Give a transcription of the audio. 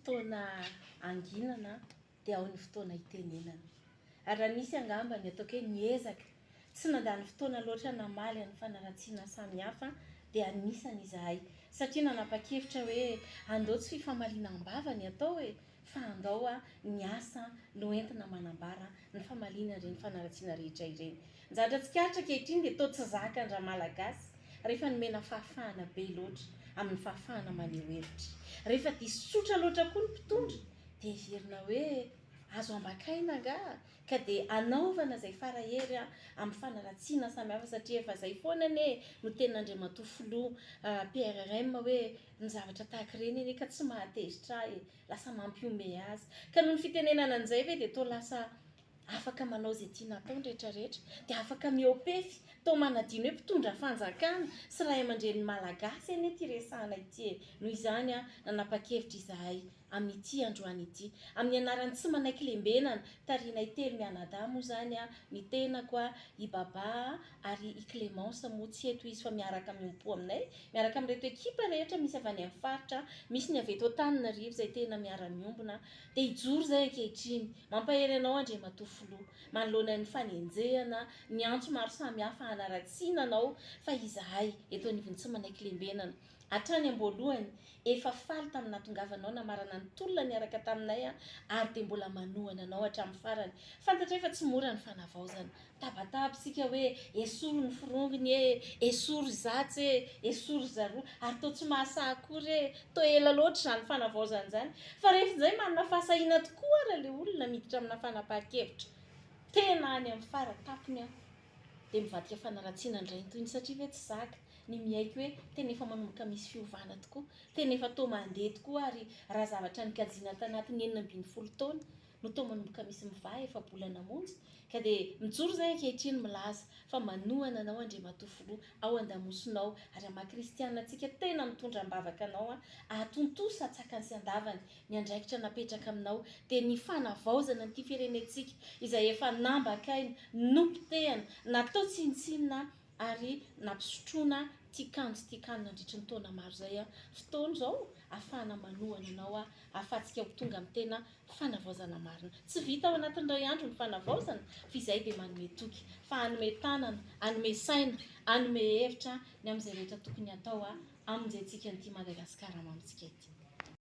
fotoana anginana dia ao ny fotoana hitenenana. Ary raha nisy angambany ataoko hoe niezaka tsy nandany fotoana loatra namaly amin'ny fanaratsiana samihafa dia anisany izahay. Satria nanapa-kevitra hoe andao tsy fifamalinam-bava ny atao hoe fa andao ny asa no entina manambara ny famaliana ireny fanaratsiana rehetra ireny. Nizatra tsikaritra ankehitriny dia toa tsy zakandra malagasy rehefa nomena fahafahana be loatra amin'ny fahafahana maneho hevitra. Rehefa diso tsotra loatra koa ny mpitondra dia heverina hoe azo ambakaina angaha ka dia anaovana izay farahery amin'ny fanaratsiana samihafa satria efa izay foana anie no tenin'Andriamatoa filoha PRRM hoe ny zavatra tahaka ireny anie ka tsy mahatezitra ahy lasa mampiome azy. Ka noho ny fitenenana an'izay ve dia toa lasa afaka manao izay tiana atao ny rehetrarehetra dia afaka miopefy toa manadino hoe mpitondra fanjakana sy ray aman-dreny malagasy anie ity resahana ity. Noho izany nanapa-kevitra izahay amin'ity androany ity amin'ny anarany tsy manaiky lembenana tarianay telo mianadahy moa izany ny tenako i Baba ary i Clémence moa tsy eto izy fa miaraka miompo aminay miaraka amin'ireto ekipa rehetra misy avy any amin'ny faritra misy ny avy eto Antananarivo izay tena miara-miombona dia hijoro izay ankehitriny mampahery anao Andriamatoa filoha manoloana ny fanenjehana ny antso maro samihafa hanaratsiana anao fa izahay eto anivony tsy manaiky lembenana. Hatrany am-boalohany efa faly tamin'ny nahatongavanao namarana ny tolona niaraka taminay ary dia mbola manohana anao hatramin'ny farany. Fantatra efa tsy mora ny fanavaozana. Tabataba isika hoe esoro ny firongony esoro zatsy esoro zaroa ary toa tsy mahasahakory toa ela loatra izany fanavaozana izany. Fa rehefa izay manana fahasahiana tokoa raha ilay olona miditra amina fanapa-kevitra tena any amin'ny faratapony dia mivadika fanaratsiana indray toy ny satria hoe tsy zaka ny miaiky hoe tena efa manomboka misy fiovana tokoa tena efa toa mandeha tokoa ary raha zavatra nikajiana tanatin'ny 20 taona no toa manomboka misy mivaha efa bolana monja ka dia mijoro izay ankehitriny milaza fa manohana anao Andriamatoa filoha ao an-damosinao ary ama-kristianina antsika tena mitondra ambavaka anao atontosa tsakany sy andavany ny andraikitra napetraka aminao dia ny fanavaozana nyity firenentsika izay efa nambakaina nompitehana natao tsinontsinona ary nampisotroana tikanjo nandritra ny taona maro izay fotoana izao ahafahana manohana anao ahafahantsika ho tonga amin'ny tena fanavaozana marina. Tsy vita ao anatin'iray andro ny fanavaozana fa izay dia manome toky fa hanome tanana, hanome saina, hanome hevitra ny amin'izay rehetra tokony atao amonjy antsika nyity Madagasikara mamontsika ity.